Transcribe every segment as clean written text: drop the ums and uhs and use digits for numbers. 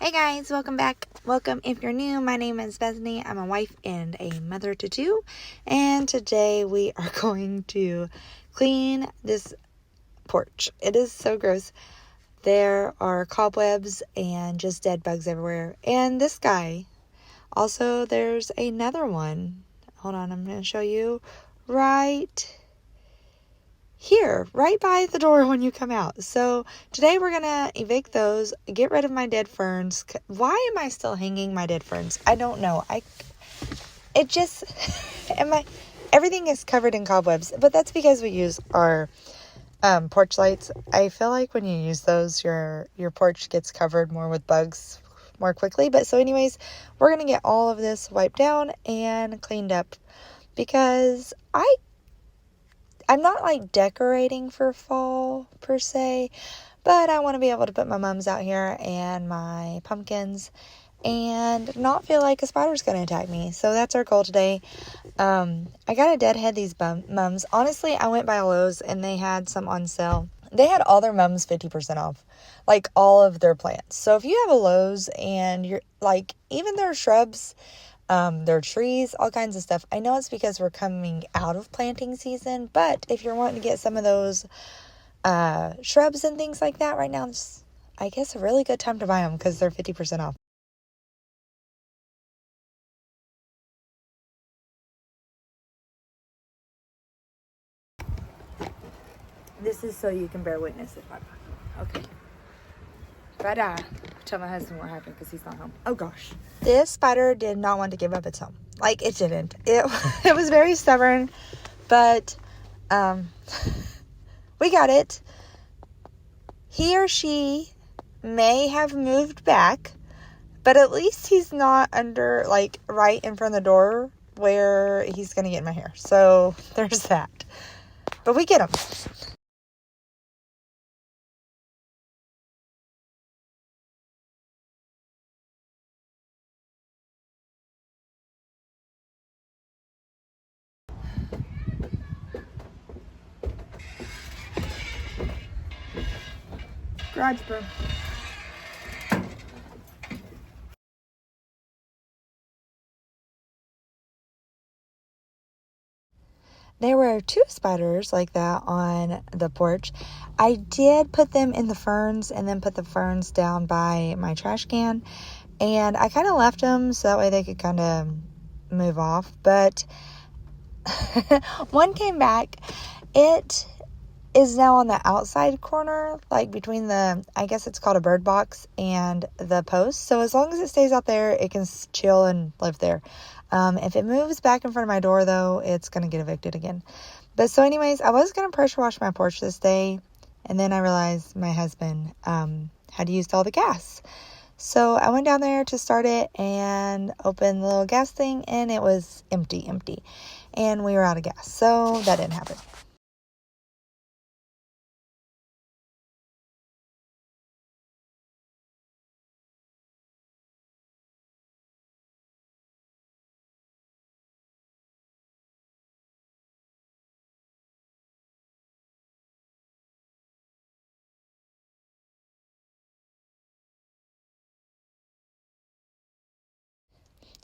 Hey guys, welcome back. Welcome if you're new. My name is Bethany. I'm a wife and a mother to two. And today we are going to clean this porch. It is so gross. There are cobwebs and just dead bugs everywhere. And this guy. Also, there's another one. Hold on, I'm going to show you right here, right by the door when you come out. So today we're gonna evict those, get rid of my dead ferns. Why am I still hanging my dead ferns? I don't know. Everything is covered in cobwebs, but that's because we use our porch lights. I feel like when you use those, your porch gets covered more with bugs more quickly. But so anyways, we're gonna get all of this wiped down and cleaned up because I'm not like decorating for fall per se, but I want to be able to put my mums out here and my pumpkins and not feel like a spider's going to attack me. So that's our goal today. I got to deadhead these mums. Honestly, I went by Lowe's and they had some on sale. They had all their mums 50% off, like all of their plants. So if you have a Lowe's and you're like, even their shrubs, their trees, all kinds of stuff. I know it's because we're coming out of planting season, but if you're wanting to get some of those shrubs and things like that, right now is, I guess, a really good time to buy them because they're 50% off. This is so you can bear witness if I'm okay. But tell my husband what happened because he's not home. Oh gosh. This spider did not want to give up its home. Like it didn't. It was very stubborn, but we got it. He or she may have moved back, but at least he's not under, like, right in front of the door where he's going to get in my hair. So there's that. But we get him. Garage broom. There were 2 spiders like that on the porch. I did put them in the ferns and then put the ferns down by my trash can. And I kind of left them so that way they could kind of move off. But one came back. It is now on the outside corner, like between I guess it's called a bird box and the post. So as long as it stays out there, it can chill and live there. If it moves back in front of my door, though, it's going to get evicted again. But so anyways, I was going to pressure wash my porch this day. And then I realized my husband had used all the gas. So I went down there to start it and opened the little gas thing. And it was empty. And we were out of gas. So that didn't happen.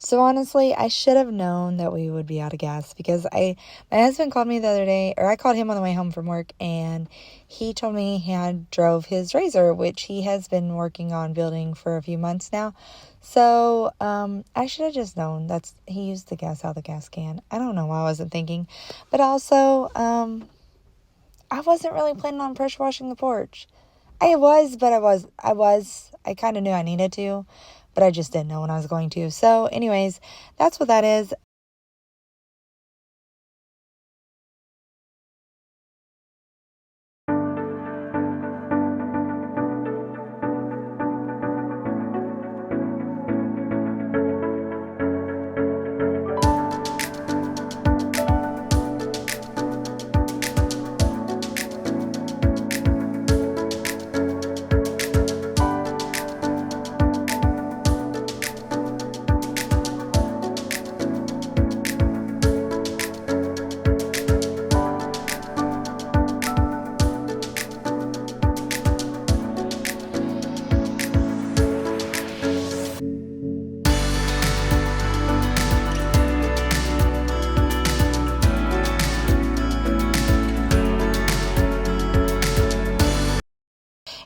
So honestly, I should have known that we would be out of gas because my husband called me the other day, or I called him on the way home from work, and he told me he had drove his Razor, which he has been working on building for a few months now. So I should have just known he used the gas out of the gas can. I don't know why I wasn't thinking, but also I wasn't really planning on pressure washing the porch. I kind of knew I needed to, but I just didn't know when I was going to. So anyways, that's what that is.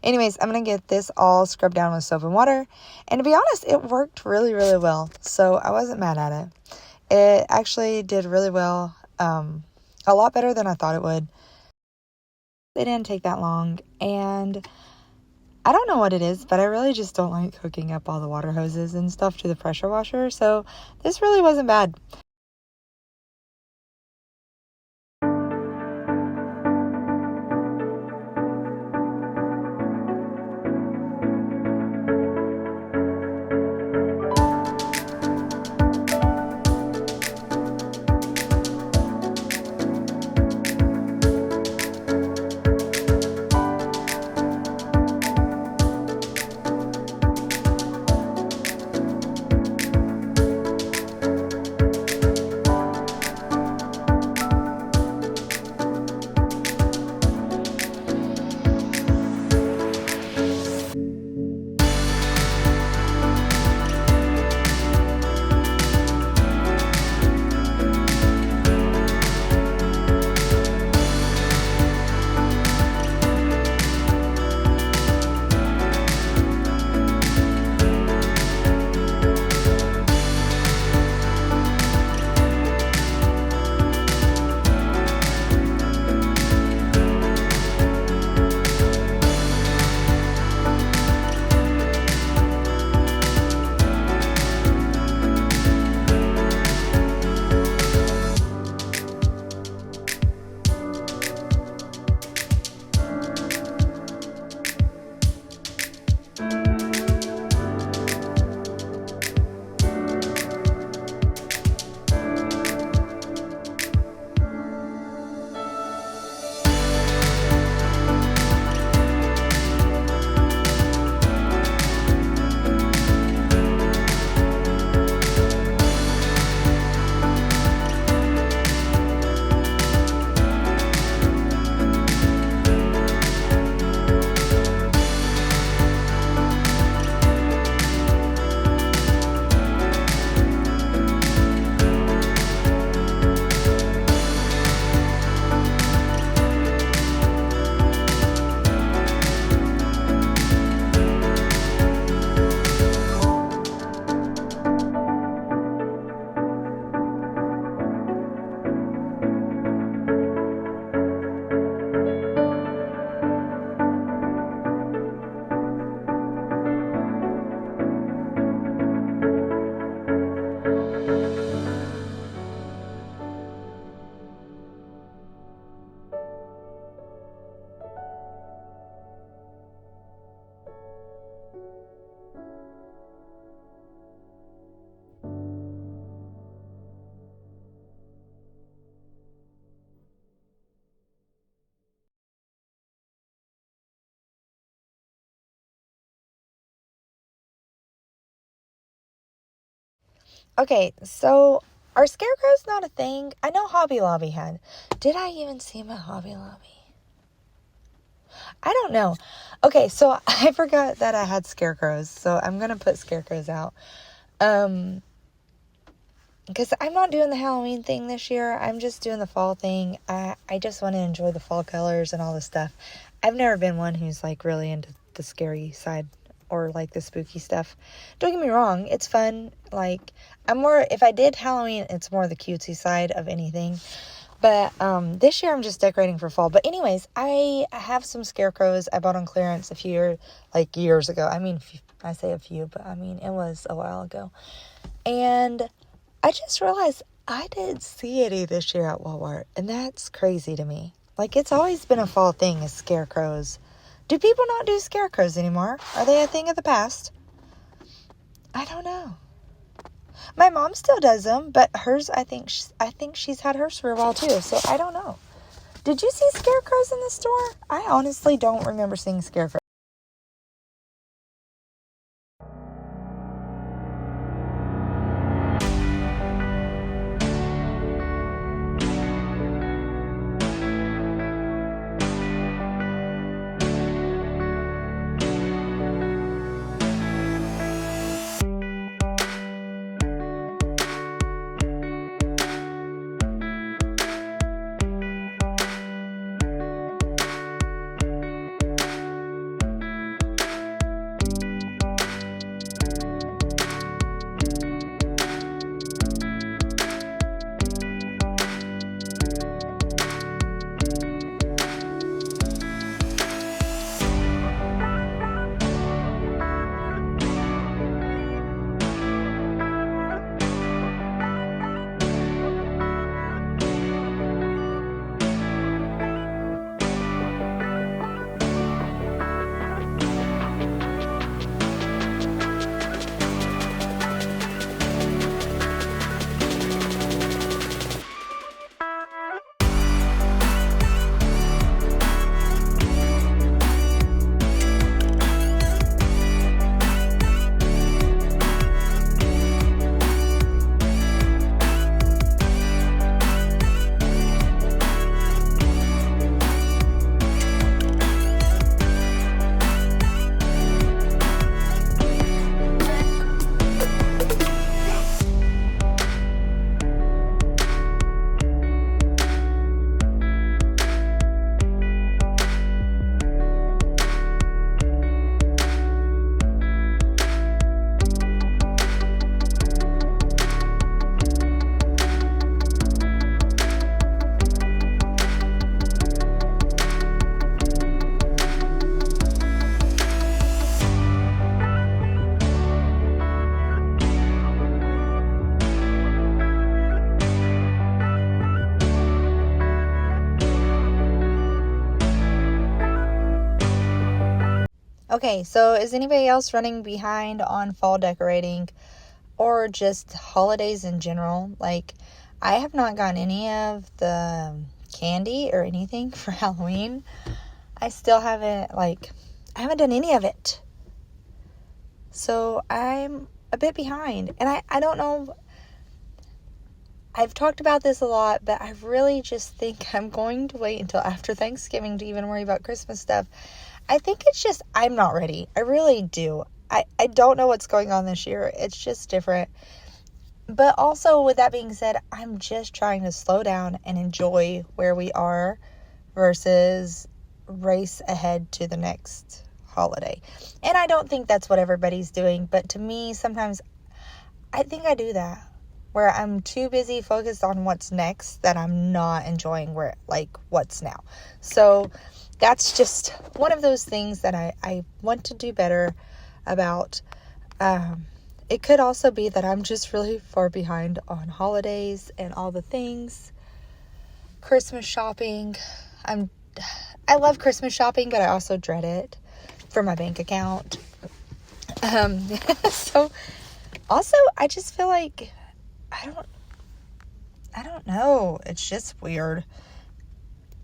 Anyways, I'm going to get this all scrubbed down with soap and water. And to be honest, it worked really, really well. So I wasn't mad at it. It actually did really well. A lot better than I thought it would. It didn't take that long. And I don't know what it is, but I really just don't like hooking up all the water hoses and stuff to the pressure washer. So this really wasn't bad. Okay, so are scarecrows not a thing? I know Hobby Lobby had. Did I even see them at Hobby Lobby? I don't know. Okay, so I forgot that I had scarecrows, so I'm going to put scarecrows out. Because I'm not doing the Halloween thing this year. I'm just doing the fall thing. I just want to enjoy the fall colors and all this stuff. I've never been one who's like really into the scary side or like the spooky stuff. Don't get me wrong, it's fun. Like, if I did Halloween, it's more the cutesy side of anything. But this year I'm just decorating for fall. But anyways, I have some scarecrows I bought on clearance a few years ago. I mean, I say a few, but I mean, it was a while ago. And I just realized I didn't see any this year at Walmart. And that's crazy to me. Like, it's always been a fall thing, is scarecrows. Do people not do scarecrows anymore? Are they a thing of the past? I don't know. My mom still does them, but hers, I think she's had hers for a while too, so I don't know. Did you see scarecrows in the store? I honestly don't remember seeing scarecrows. Okay, so is anybody else running behind on fall decorating or just holidays in general? Like, I have not gotten any of the candy or anything for Halloween. I still haven't, I haven't done any of it. So I'm a bit behind. And I don't know, I've talked about this a lot, but I really just think I'm going to wait until after Thanksgiving to even worry about Christmas stuff. I think it's just, I'm not ready. I really do. I don't know what's going on this year. It's just different. But also, with that being said, I'm just trying to slow down and enjoy where we are versus race ahead to the next holiday. And I don't think that's what everybody's doing. But to me, sometimes I think I do that, where I'm too busy focused on what's next that I'm not enjoying what's now. So that's just one of those things that I want to do better about. It could also be that I'm just really far behind on holidays and all the things. Christmas shopping. I love Christmas shopping, but I also dread it for my bank account. So also I just feel like I don't know. It's just weird.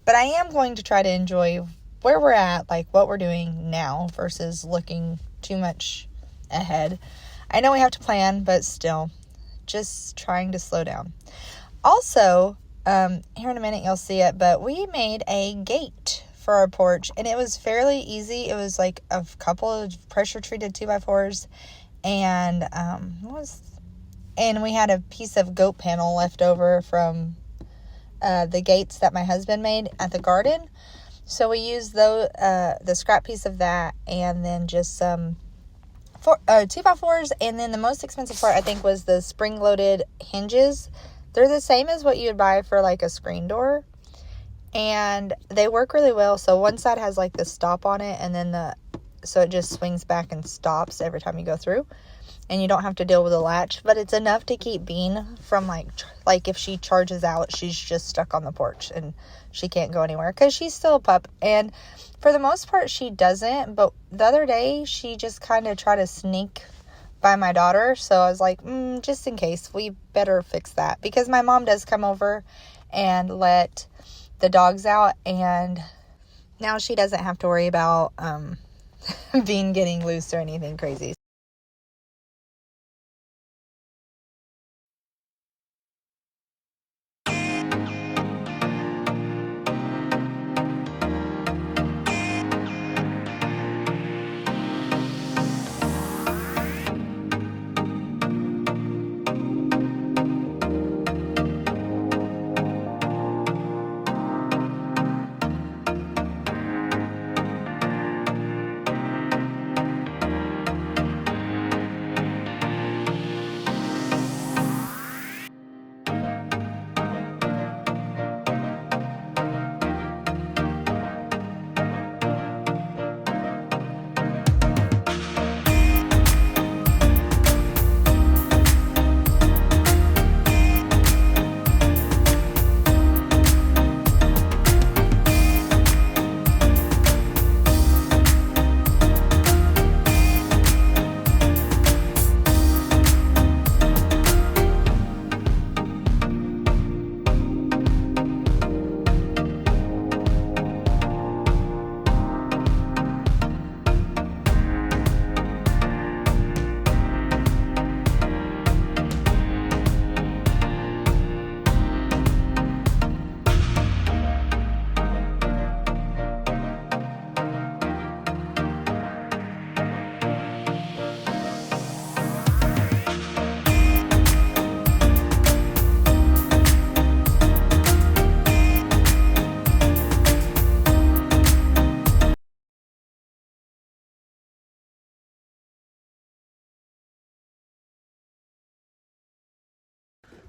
But I am going to try to enjoy where we're at, like what we're doing now versus looking too much ahead. I know we have to plan, but still, just trying to slow down. Also, here in a minute you'll see it, but we made a gate for our porch, and it was fairly easy. It was like a couple of pressure-treated 2x4s, and we had a piece of goat panel left over from the gates that my husband made at the garden. So we used the scrap piece of that, and then just some 2x4s, and then the most expensive part I think was the spring-loaded hinges. They're the same as what you would buy for like a screen door, and they work really well. So one side has like the stop on it, and then so it just swings back and stops every time you go through, and you don't have to deal with a latch. But it's enough to keep Bean from like if she charges out, she's just stuck on the porch and she can't go anywhere because she's still a pup. And for the most part, she doesn't. But the other day, she just kind of tried to sneak by my daughter. So I was like, just in case, we better fix that. Because my mom does come over and let the dogs out. And now she doesn't have to worry about Bean getting loose or anything crazy.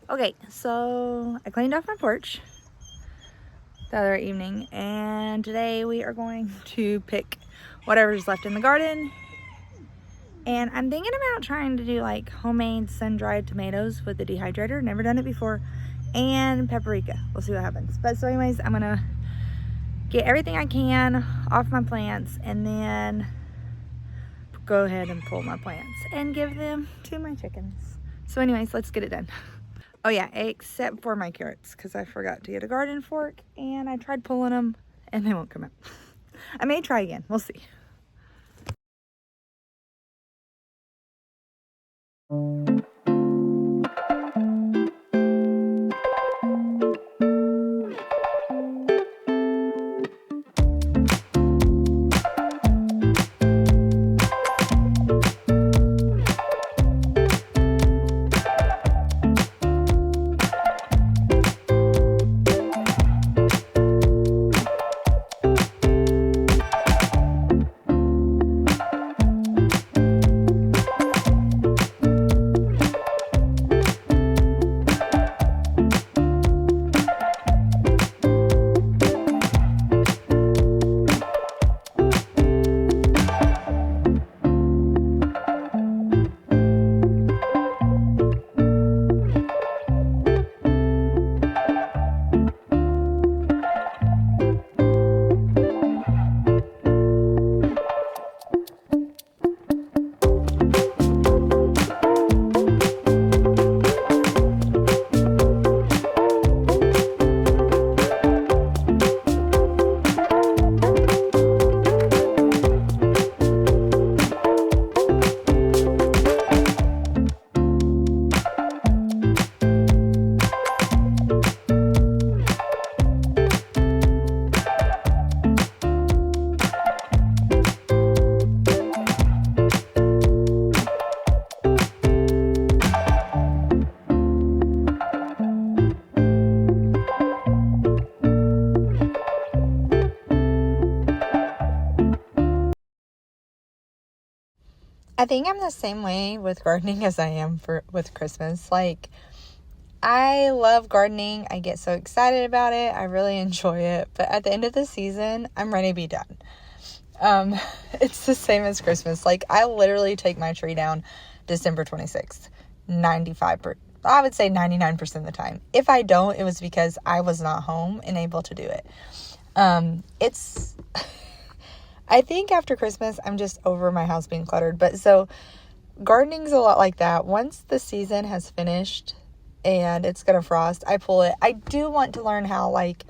Okay, so I cleaned off my porch the other evening, and today we are going to pick whatever's left in the garden. And I'm thinking about trying to do like homemade sun-dried tomatoes with the dehydrator. Never done it before. And paprika. We'll see what happens. But so anyways, I'm gonna get everything I can off my plants, and then go ahead and pull my plants and give them to my chickens. So anyways, let's get it done. Oh yeah, except for my carrots, because I forgot to get a garden fork and I tried pulling them and they won't come out. I may try again, we'll see. I think I'm the same way with gardening as I am with Christmas. Like, I love gardening. I get so excited about it. I really enjoy it. But at the end of the season, I'm ready to be done. It's the same as Christmas. Like, I literally take my tree down December 26th. I would say 99% of the time. If I don't, it was because I was not home and able to do it. I think after Christmas, I'm just over my house being cluttered. But so gardening's a lot like that. Once the season has finished and it's going to frost, I pull it. I do want to learn how, like,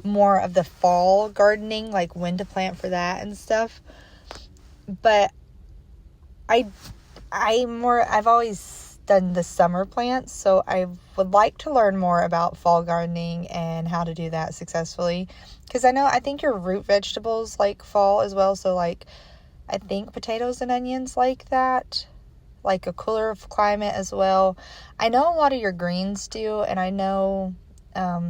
more of the fall gardening, like when to plant for that and stuff. But I've always done the summer plants, so I would like to learn more about fall gardening and how to do that successfully, because I think your root vegetables like fall as well. So like, I think potatoes and onions like that, like a cooler climate as well. I know a lot of your greens do, and I know I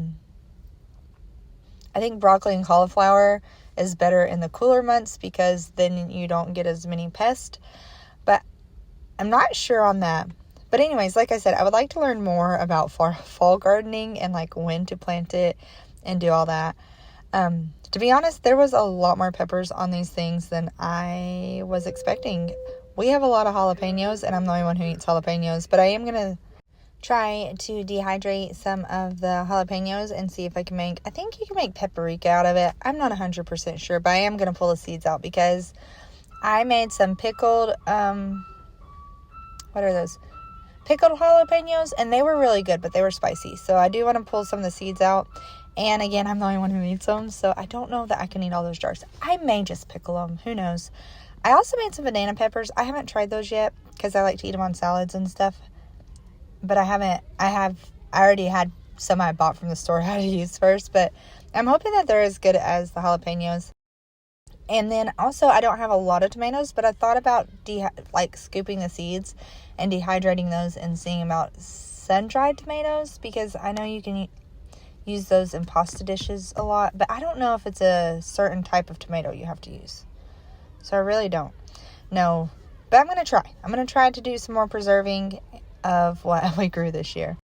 think broccoli and cauliflower is better in the cooler months because then you don't get as many pests, but I'm not sure on that. But anyways, like I said, I would like to learn more about fall gardening and like when to plant it and do all that. To be honest, there was a lot more peppers on these things than I was expecting. We have a lot of jalapenos, and I'm the only one who eats jalapenos, but I am going to try to dehydrate some of the jalapenos and see if I think you can make paprika out of it. I'm not 100% sure, but I am going to pull the seeds out because I made some pickled, what are those? Pickled jalapenos, and they were really good, but they were spicy. So I do want to pull some of the seeds out. And again, I'm the only one who eats them, so I don't know that I can eat all those jars. I may just pickle them. Who knows? I also made some banana peppers. I haven't tried those yet because I like to eat them on salads and stuff. But I already had some I bought from the store how to use first, but I'm hoping that they're as good as the jalapenos. And then also, I don't have a lot of tomatoes, but I thought about scooping the seeds and dehydrating those and seeing about sun-dried tomatoes, because I know you can use those in pasta dishes a lot, but I don't know if it's a certain type of tomato you have to use. So I really don't know, but I'm going to try. I'm going to try to do some more preserving of what we grew this year.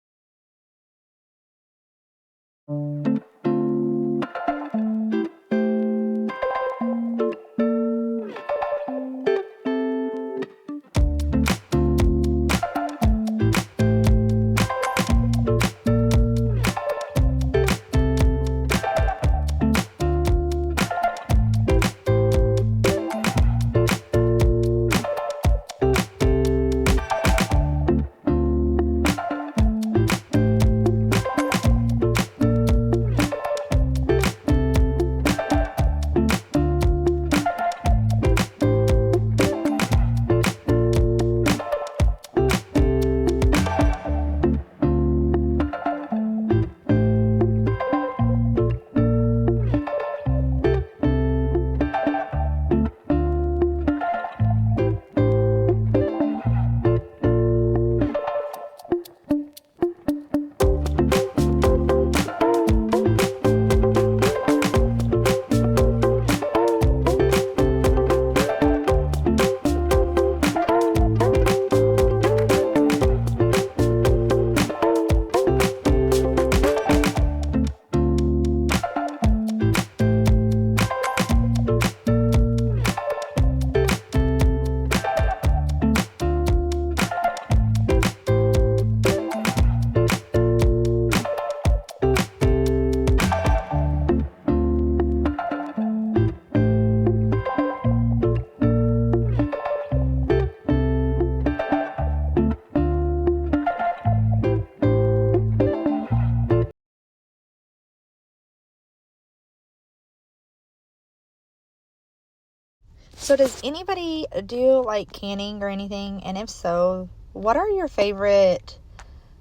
So does anybody do like canning or anything? And if so, what are your favorite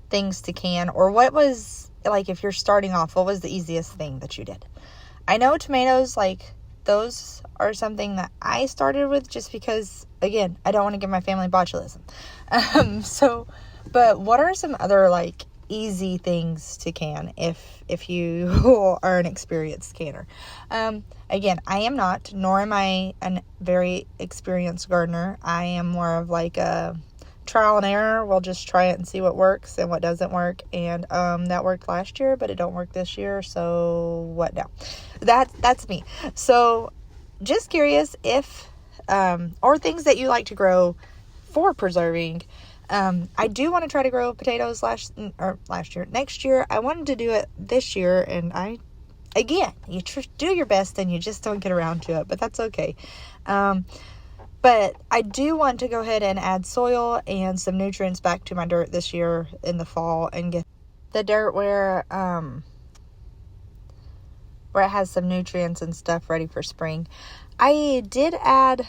things to can? Or what was, like, if you're starting off, what was the easiest thing that you did? I know tomatoes, like, those are something that I started with just because, again, I don't want to give my family botulism. But what are some other, like, easy things to can if you are an experienced canner? Again, I am not, nor am I a very experienced gardener. I am more of like a trial and error. We'll just try it and see what works and what doesn't work. And that worked last year, but it don't work this year. So what now? That's me. So just curious if or things that you like to grow for preserving. I do want to try to grow potatoes next year. I wanted to do it this year, and again, you do your best and you just don't get around to it, but that's okay. But I do want to go ahead and add soil and some nutrients back to my dirt this year in the fall and get the dirt where it has some nutrients and stuff ready for spring. I did add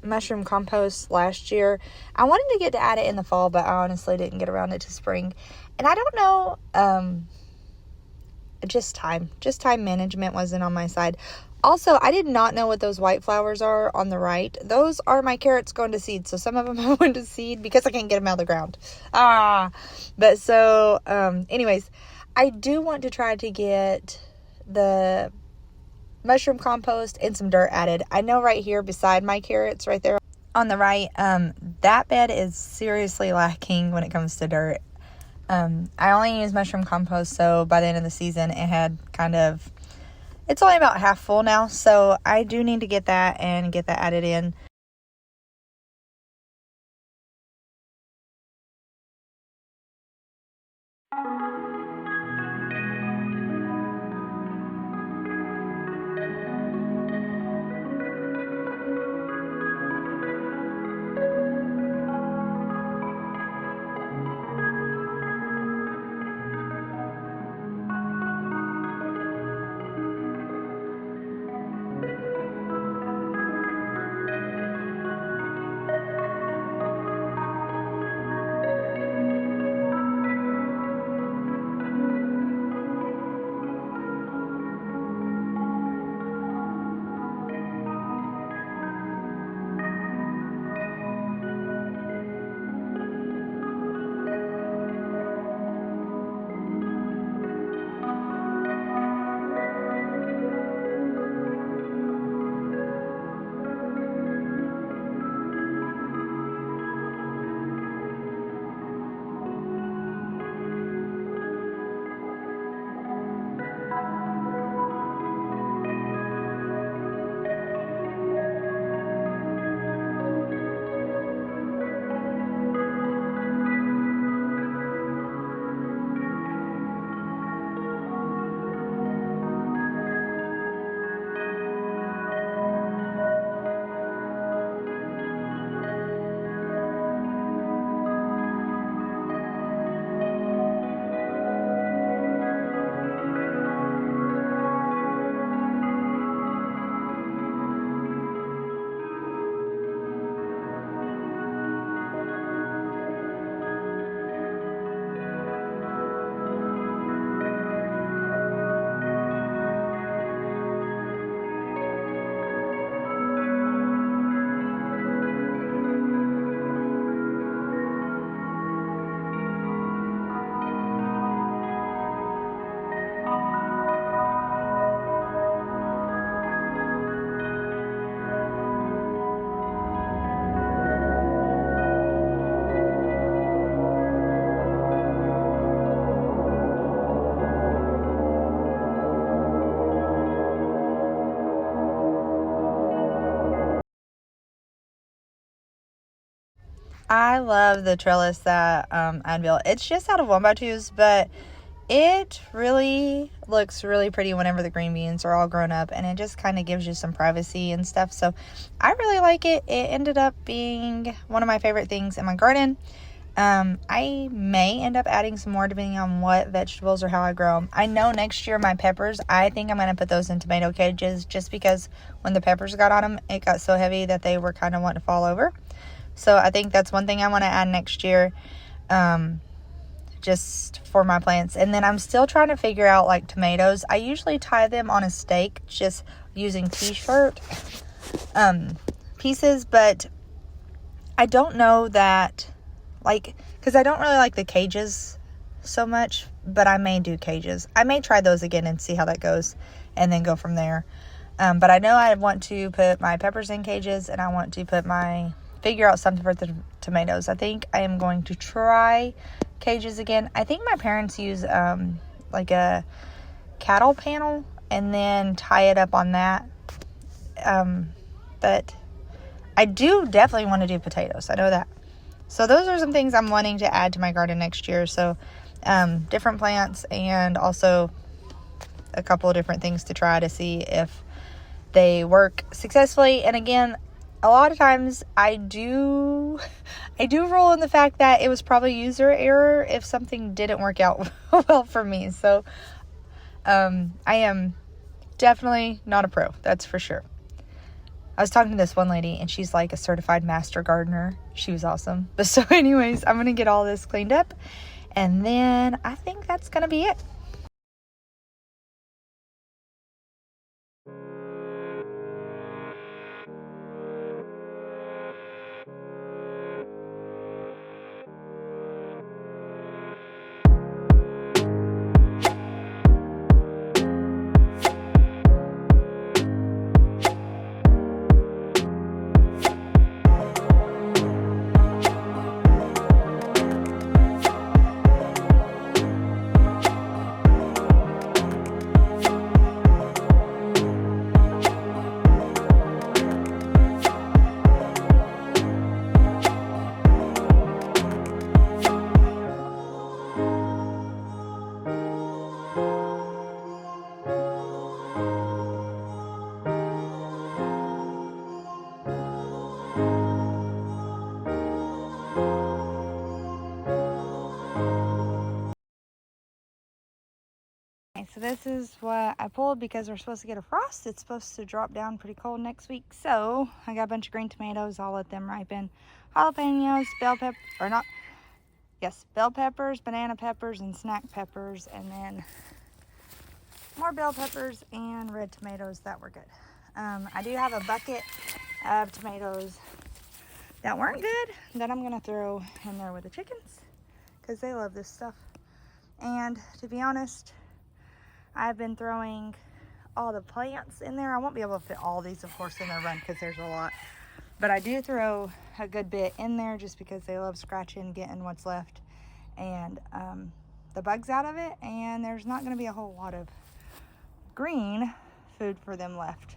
mushroom compost last year. I wanted to get to add it in the fall, but I honestly didn't get around it to spring. And I don't know, just time management wasn't on my side. Also, I did not know what those white flowers are on the right. Those are my carrots going to seed. So some of them I went to seed because I can't get them out of the ground. But so, anyways, I do want to try to get the mushroom compost and some dirt added. I know right here beside my carrots, right there on the right, that bed is seriously lacking when it comes to dirt. I only use mushroom compost, so by the end of the season, it's only about half full now, so I do need to get that added in. I love the trellis that I built. It's just out of 1x2s, but it really looks really pretty whenever the green beans are all grown up, and it just kind of gives you some privacy and stuff. So I really like it. It ended up being one of my favorite things in my garden. I may end up adding some more depending on what vegetables or how I grow them. I know next year my peppers, I think I'm going to put those in tomato cages just because when the peppers got on them, it got so heavy that they were kind of wanting to fall over. So I think that's one thing I want to add next year, just for my plants. And then I'm still trying to figure out like tomatoes. I usually tie them on a stake just using t-shirt pieces, but I don't know that, like, because I don't really like the cages so much, but I may do cages. I may try those again and see how that goes and then go from there. But I know I want to put my peppers in cages, and I want to figure out something for the tomatoes. I think I am going to try cages again. I think my parents use like a cattle panel and then tie it up on that. But I do definitely want to do potatoes. I know that. So those are some things I'm wanting to add to my garden next year. So different plants, and also a couple of different things to try to see if they work successfully. And again, a lot of times I do roll in the fact that it was probably user error if something didn't work out well for me. So I am definitely not a pro, that's for sure. I was talking to this one lady, and she's like a certified master gardener. She was awesome. But so anyways, I'm going to get all this cleaned up, and then I think that's going to be it. So this is what I pulled because we're supposed to get a frost. It's supposed to drop down pretty cold next week. So I got a bunch of green tomatoes. I'll let them ripen. Jalapenos, bell peppers, banana peppers, and snack peppers. And then more bell peppers and red tomatoes that were good. I do have a bucket of tomatoes that weren't good that I'm going to throw in there with the chickens because they love this stuff. And to be honest, I've been throwing all the plants in there. I won't be able to fit all these, of course, in their run because there's a lot. But I do throw a good bit in there just because they love scratching, getting what's left, and the bugs out of it. And there's not going to be a whole lot of green food for them left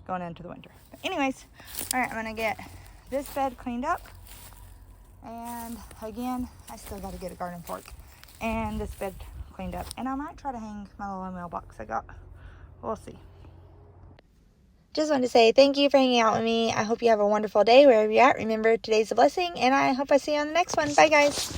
going into the winter. But anyways, all right, I'm going to get this bed cleaned up. And again, I still got to get a garden fork. And this bed cleaned up, and I might try to hang my little mailbox I got. We'll see. Just wanted to say thank you for hanging out with me. I hope you have a wonderful day wherever you're at. Remember, today's a blessing, and I hope I see you on the next one. Bye, guys.